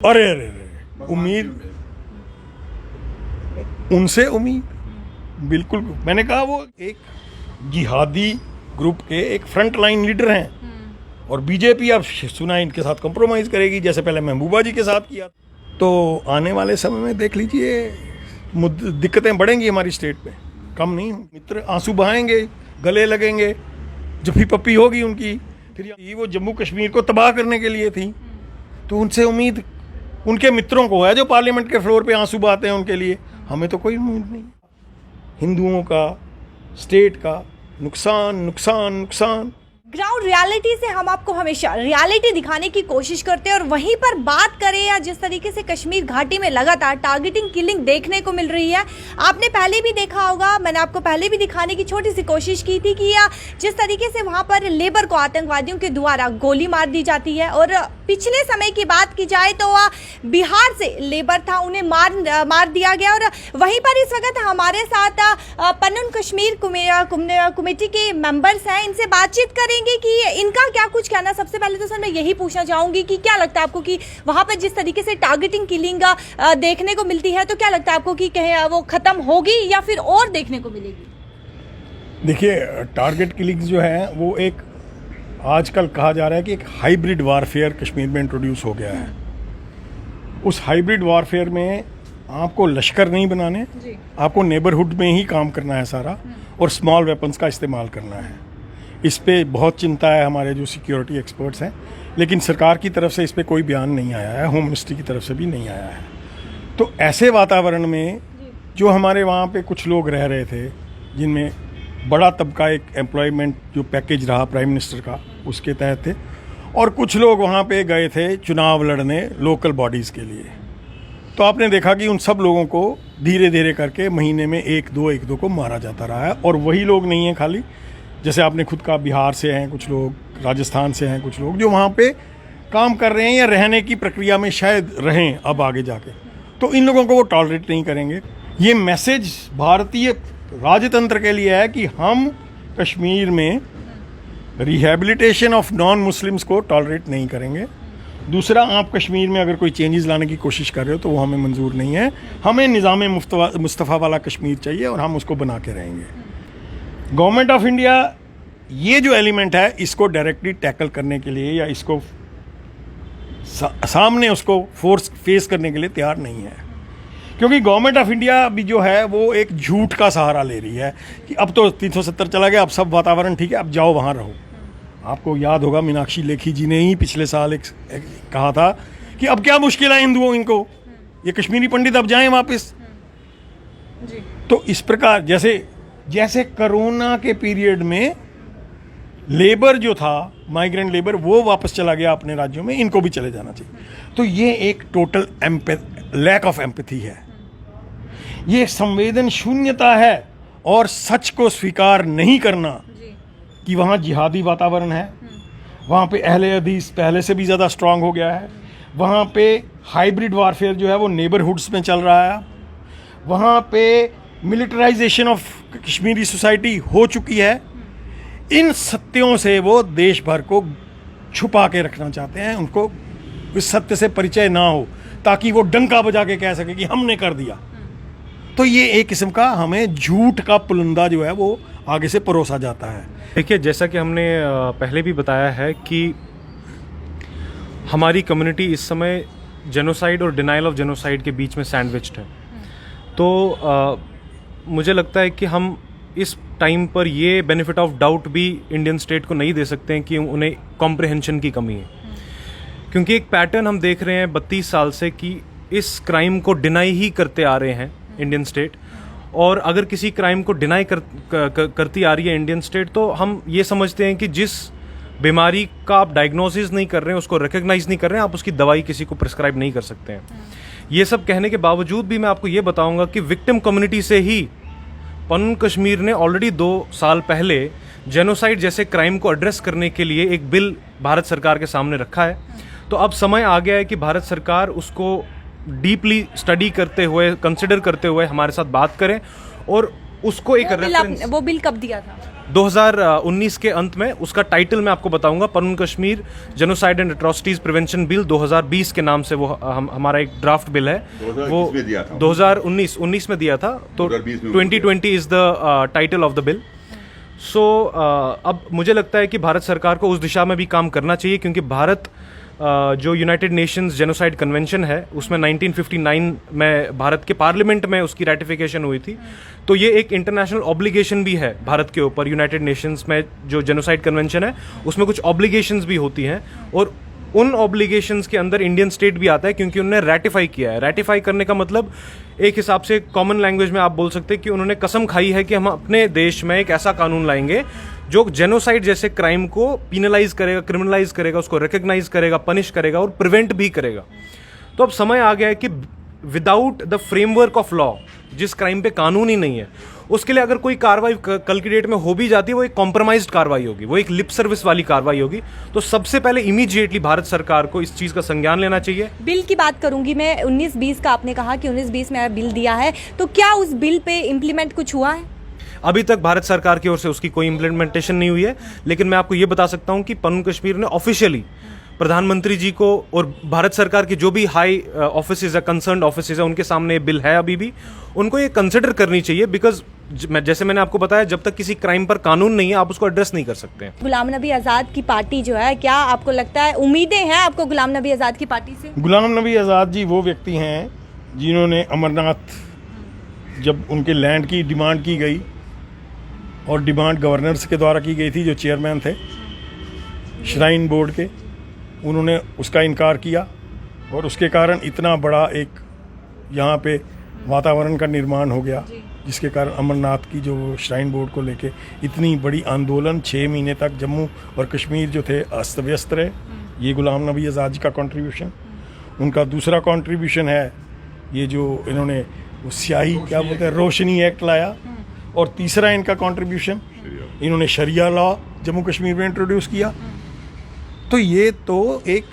अरे अरे अरे, उम्मीद उनसे उम्मीद बिल्कुल। मैंने कहा वो एक जिहादी ग्रुप के एक फ्रंट लाइन लीडर हैं और बीजेपी अब सुना इनके साथ कंप्रोमाइज करेगी, जैसे पहले महबूबा जी के साथ किया। तो आने वाले समय में देख लीजिए दिक्कतें बढ़ेंगी हमारी स्टेट में, कम नहीं। मित्र आंसू बहाएंगे, गले लगेंगे, जफ्फी पप्पी होगी उनकी। फिर वो जम्मू कश्मीर को तबाह करने के लिए थी, तो उनसे उम्मीद उनके मित्रों को है जो पार्लियामेंट के फ्लोर पे आंसू बहाते हैं उनके लिए। हमें तो कोई उम्मीद नहीं। हिंदुओं का, स्टेट का नुकसान नुकसान नुकसान। ग्राउंड रियलिटी से हम आपको हमेशा रियलिटी दिखाने की कोशिश करते हैं, और वहीं पर बात करें या जिस तरीके से कश्मीर घाटी में लगातार टारगेटिंग किलिंग देखने को मिल रही है, आपने पहले भी देखा होगा, मैंने आपको पहले भी दिखाने की छोटी सी कोशिश की थी कि जिस तरीके से वहां पर लेबर को आतंकवादियों के द्वारा गोली मार दी जाती है। और पिछले समय की बात की जाए तो बिहार से लेबर था, उन्हें मार दिया गया। और वहीं पर इस वक्त हमारे साथ पन्नून कश्मीर कमेटी के मेंबर्स हैं, इनसे बातचीत करें कि इनका क्या कुछ कहना। सबसे पहले तो सर मैं यही पूछना चाहूंगी कि क्या लगता है आपको कि वहां पर जिस तरीके से टारगेटिंग किलिंग देखने को मिलती है, तो क्या लगता है आपको कि कहीं वो खत्म होगी या फिर और देखने को मिलेगी? देखिए, टारगेट किलिंग जो है वो एक आजकल कहा जा रहा है कि एक हाइब्रिड वारफेयर कश्मीर में इंट्रोड्यूस हो गया है। उस हाइब्रिड वारफेयर में आपको लश्कर नहीं बनाने, आपको नेबरहुड में ही काम करना है सारा, और स्मॉल वेपन्स का इस्तेमाल करना है। इस पे बहुत चिंता है हमारे जो सिक्योरिटी एक्सपर्ट्स हैं, लेकिन सरकार की तरफ से इस पे कोई बयान नहीं आया है, होम मिनिस्ट्री की तरफ से भी नहीं आया है। तो ऐसे वातावरण में जो हमारे वहाँ पे कुछ लोग रह रहे थे, जिनमें बड़ा तबका एक एम्प्लॉयमेंट जो पैकेज रहा प्राइम मिनिस्टर का उसके तहत थे, और कुछ लोग वहाँ पे गए थे चुनाव लड़ने लोकल बॉडीज़ के लिए। तो आपने देखा कि उन सब लोगों को धीरे धीरे करके महीने में एक दो को मारा जाता रहा है। और वही लोग नहीं हैं खाली, जैसे आपने खुद कहा बिहार से हैं कुछ लोग, राजस्थान से हैं कुछ लोग, जो वहाँ पे काम कर रहे हैं या रहने की प्रक्रिया में शायद रहें अब आगे जाके। तो इन लोगों को वो टॉलरेट नहीं करेंगे। ये मैसेज भारतीय राजतंत्र के लिए है कि हम कश्मीर में रिहेबिलिटेशन ऑफ नॉन मुस्लिम्स को टॉलरेट नहीं करेंगे। दूसरा, आप कश्मीर में अगर कोई चेंजेस लाने की कोशिश कर रहे हो तो वो हमें मंजूर नहीं है। हमें निज़ाम मुस्तफ़ा वाला कश्मीर चाहिए और हम उसको बना के रहेंगे। गवर्नमेंट ऑफ इंडिया ये जो एलिमेंट है इसको डायरेक्टली टैकल करने के लिए या इसको सामने उसको फोर्स फेस करने के लिए तैयार नहीं है, क्योंकि गवर्नमेंट ऑफ इंडिया भी जो है वो एक झूठ का सहारा ले रही है कि अब तो 370 चला गया, अब सब वातावरण ठीक है, अब जाओ वहाँ रहो। आपको याद होगा मीनाक्षी लेखी जी ने ही पिछले साल एक कहा था कि अब क्या मुश्किल है हिंदुओं इनको, ये कश्मीरी पंडित अब जाएं वापस। तो इस प्रकार जैसे कोरोना के पीरियड में लेबर जो था, माइग्रेंट लेबर, वो वापस चला गया अपने राज्यों में, इनको भी चले जाना चाहिए। तो ये एक टोटल लैक ऑफ एम्पैथी है, ये संवेदन शून्यता है, और सच को स्वीकार नहीं करना कि वहाँ जिहादी वातावरण है, वहाँ पे अहले हदीस पहले से भी ज़्यादा स्ट्रांग हो गया है, वहाँ पे हाइब्रिड वारफेयर जो है वो नेबरहुड्स में चल रहा है, वहाँ पे मिलिटराइजेशन ऑफ कश्मीरी सोसाइटी हो चुकी है। इन सत्यों से वो देश भर को छुपा के रखना चाहते हैं, उनको इस सत्य से परिचय ना हो ताकि वो डंका बजा के कह सके कि हमने कर दिया। तो ये एक किस्म का हमें झूठ का पुलंदा जो है वो आगे से परोसा जाता है। देखिए, जैसा कि हमने पहले भी बताया है कि हमारी कम्युनिटी इस समय जेनोसाइड और डिनाइल ऑफ जेनोसाइड के बीच में सैंडविच्ड है। तो मुझे लगता है कि हम इस टाइम पर ये बेनिफिट ऑफ डाउट भी इंडियन स्टेट को नहीं दे सकते हैं कि उन्हें कॉम्प्रिहेंशन की कमी है, क्योंकि एक पैटर्न हम देख रहे हैं 32 साल से कि इस क्राइम को डिनाई ही करते आ रहे हैं इंडियन स्टेट। और अगर किसी क्राइम को डिनाई करती आ रही है इंडियन स्टेट, तो हम ये समझते हैं कि जिस बीमारी का आप डायग्नोसिस नहीं कर रहे हैं, उसको रिकग्नाइज नहीं कर रहे हैं, आप उसकी दवाई किसी को प्रिस्क्राइब नहीं कर सकते हैं। ये सब कहने के बावजूद भी मैं आपको ये बताऊंगा कि विक्टिम कम्युनिटी से ही पन्नून कश्मीर ने ऑलरेडी 2 साल पहले जेनोसाइड जैसे क्राइम को एड्रेस करने के लिए एक बिल भारत सरकार के सामने रखा है। तो अब समय आ गया है कि भारत सरकार उसको डीपली स्टडी करते हुए, कंसिडर करते हुए हमारे साथ बात करें और उसको एक वो बिल कब दिया था? 2019 के अंत में उसका टाइटल मैं आपको बताऊंगा, Panun Kashmir genocide and atrocities prevention bill 2020 के नाम से वो हमारा एक ड्राफ्ट बिल है। वो 2019 में दिया था, तो 2020 is the title of the bill. So अब मुझे लगता है कि भारत सरकार को उस दिशा में भी काम करना चाहिए, क्योंकि भारत जो यूनाइटेड नेशंस जेनोसाइड कन्वेंशन है उसमें 1959 में भारत के पार्लियामेंट में उसकी रैटिफिकेशन हुई थी। तो ये एक इंटरनेशनल ऑब्लिगेशन भी है भारत के ऊपर। यूनाइटेड नेशंस में जो जेनोसाइड कन्वेंशन है उसमें कुछ ऑब्लिगेशंस भी होती हैं, और उन ऑब्लिगेशंस के अंदर इंडियन स्टेट भी आता है, क्योंकि उन्होंने रैटिफाई किया है। रैटिफाई करने का मतलब एक हिसाब से कॉमन लैंग्वेज में आप बोल सकते हैं कि उन्होंने कसम खाई है कि हम अपने देश में एक ऐसा कानून लाएंगे जो जेनोसाइड जैसे क्राइम को पीनलाइज करेगा, क्रिमिनलाइज करेगा, उसको रिकग्नाइज करेगा, पनिश करेगा और प्रिवेंट भी करेगा। तो अब समय आ गया है कि without the framework of law, जिस क्राइम पे कानून ही नहीं है, उसके लिए अगर कोई कार्रवाई कल की डेट में हो भी जाती है, वो एक कॉम्प्रोमाइज्ड कार्रवाई होगी, वो एक लिप सर्विस वाली कार्रवाई होगी। तो सबसे पहले इमीडिएटली भारत सरकार को इस चीज़ का संज्ञान लेना चाहिए। बिल की बात करूंगी मैं, 19-20 का आपने कहा कि 19-20 में बिल दिया है, तो क्या उस बिल पे इम्प्लीमेंट कुछ हुआ है? अभी तक भारत सरकार की ओर से उसकी कोई इम्प्लीमेंटेशन नहीं हुई है, लेकिन मैं आपको ये बता सकता हूँ कि पनून कश्मीर ने ऑफिशियली प्रधानमंत्री जी को और भारत सरकार की जो भी हाई ऑफिसेज है, कंसर्न्ड ऑफिसेज है, उनके सामने ये बिल है अभी भी, उनको ये कंसिडर करनी चाहिए। बिकॉज जैसे मैंने आपको बताया, जब तक किसी क्राइम पर कानून नहीं है आप उसको एड्रेस नहीं कर सकते हैं। गुलाम नबी आज़ाद की पार्टी जो है, क्या आपको लगता है, उम्मीदें हैं आपको गुलाम नबी आज़ाद की पार्टी से? गुलाम नबी आज़ाद जी वो व्यक्ति हैं जिन्होंने अमरनाथ, जब उनके लैंड की डिमांड की गई और डिमांड गवर्नर्स के द्वारा की गई थी जो चेयरमैन थे श्राइन बोर्ड के, उन्होंने उसका इनकार किया और उसके कारण इतना बड़ा एक यहाँ पे वातावरण का निर्माण हो गया, जिसके कारण अमरनाथ की जो श्राइन बोर्ड को लेके इतनी बड़ी आंदोलन 6 महीने तक जम्मू और कश्मीर जो थे अस्त व्यस्त रहे। ये गुलाम नबी आज़ाद जी का कंट्रीब्यूशन। उनका दूसरा कंट्रीब्यूशन है ये जो इन्होंने वो स्याही क्या बोलते हैं, रोशनी एक्ट लाया। और तीसरा इनका कंट्रीब्यूशन, इन्होंने शरिया लॉ जम्मू कश्मीर में इंट्रोड्यूस किया। तो ये तो एक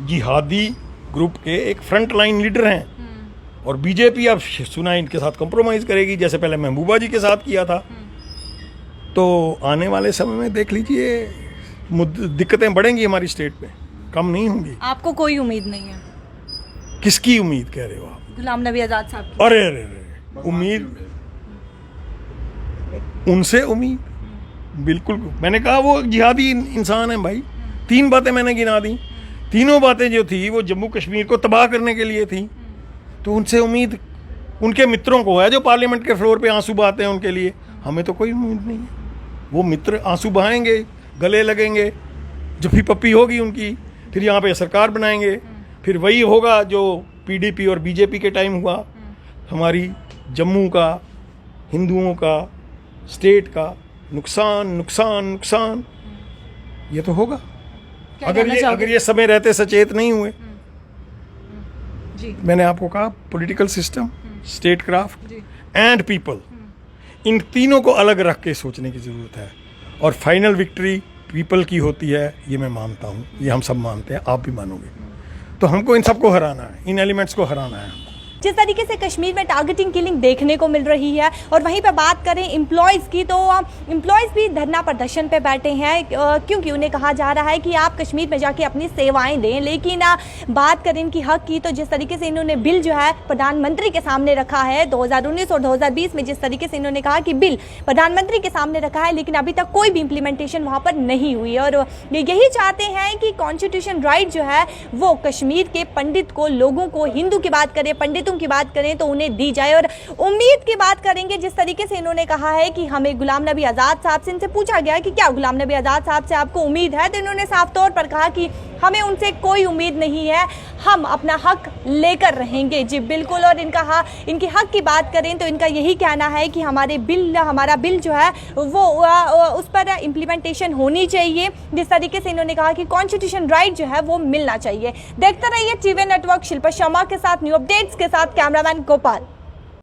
जिहादी ग्रुप के एक फ्रंट लाइन लीडर हैं, और बीजेपी अब सुना इनके साथ कंप्रोमाइज़ करेगी, जैसे पहले महबूबा जी के साथ किया था। तो आने वाले समय में देख लीजिए दिक्कतें बढ़ेंगी हमारी स्टेट में, कम नहीं होंगी। आपको कोई उम्मीद नहीं है? किसकी उम्मीद कह रहे हो आप? गुलाम नबी आज़ाद साहब की। अरे अरे उम्मीद, उनसे उम्मीद बिल्कुल। मैंने कहा वो जिहादी इंसान है भाई। 3 बातें मैंने गिना दी, तीनों बातें जो थी वो जम्मू कश्मीर को तबाह करने के लिए थी। तो उनसे उम्मीद उनके मित्रों को है जो पार्लियामेंट के फ्लोर पे आंसू बहाते हैं उनके लिए। हमें तो कोई उम्मीद नहीं है। वो मित्र आंसू बहाएंगे, गले लगेंगे, जफ्फी पप्पी होगी उनकी, फिर यहाँ पे सरकार बनाएंगे। फिर वही होगा जो पीडीपी और बीजेपी के टाइम हुआ। हमारी जम्मू का, हिंदुओं का, स्टेट का नुकसान नुकसान नुकसान, ये तो होगा अगर ये समय रहते सचेत नहीं हुए। जी। मैंने आपको कहा political system, statecraft and people, इन तीनों को अलग रख के सोचने की ज़रूरत है। और फाइनल विक्ट्री पीपल की होती है, ये मैं मानता हूँ, ये हम सब मानते हैं, आप भी मानोगे। तो हमको इन सबको हराना है, इन एलिमेंट्स को हराना है। जिस तरीके से कश्मीर में टारगेटिंग किलिंग देखने को मिल रही है, और वहीं पर बात करें एम्प्लॉयज़ की, तो एम्प्लॉयज़ भी धरना प्रदर्शन पे बैठे हैं, क्योंकि उन्हें कहा जा रहा है कि आप कश्मीर में जाके अपनी सेवाएं दें। लेकिन बात करें इनकी हक की, तो जिस तरीके से इन्होंने बिल जो है प्रधानमंत्री के सामने रखा है 2019 और 2020 में, जिस तरीके से इन्होंने कहा कि बिल प्रधानमंत्री के सामने रखा है, लेकिन अभी तक कोई भी इम्प्लीमेंटेशन वहाँ पर नहीं हुई। और यही चाहते हैं कि कॉन्स्टिट्यूशन राइट जो है वो कश्मीर के पंडित को, लोगों को, हिंदू की बात करें, पंडित की बात करें तो उन्हें दी जाए। और उम्मीद की बात करेंगे, जिस तरीके से इन्होंने कहा है कि हमें गुलाम नबी आज़ाद साहब से, इनसे पूछा गया कि क्या गुलाम नबी आज़ाद साहब से आपको उम्मीद है, तो इन्होंने साफ तौर पर कहा कि हमें उनसे कोई उम्मीद नहीं है, हम अपना हक लेकर रहेंगे। जी बिल्कुल। और इनके हक की बात करें तो इनका यही कहना है कि हमारा बिल जो है वो उस पर इम्प्लीमेंटेशन होनी चाहिए। जिस तरीके से इन्होंने कहा कि कॉन्स्टिट्यूशन राइट जो है वो मिलना चाहिए। देखते रहिए टीवी नेटवर्क। शिल्पा शर्मा के साथ, न्यू अपडेट्स के साथ कैमरामैन गोपाल।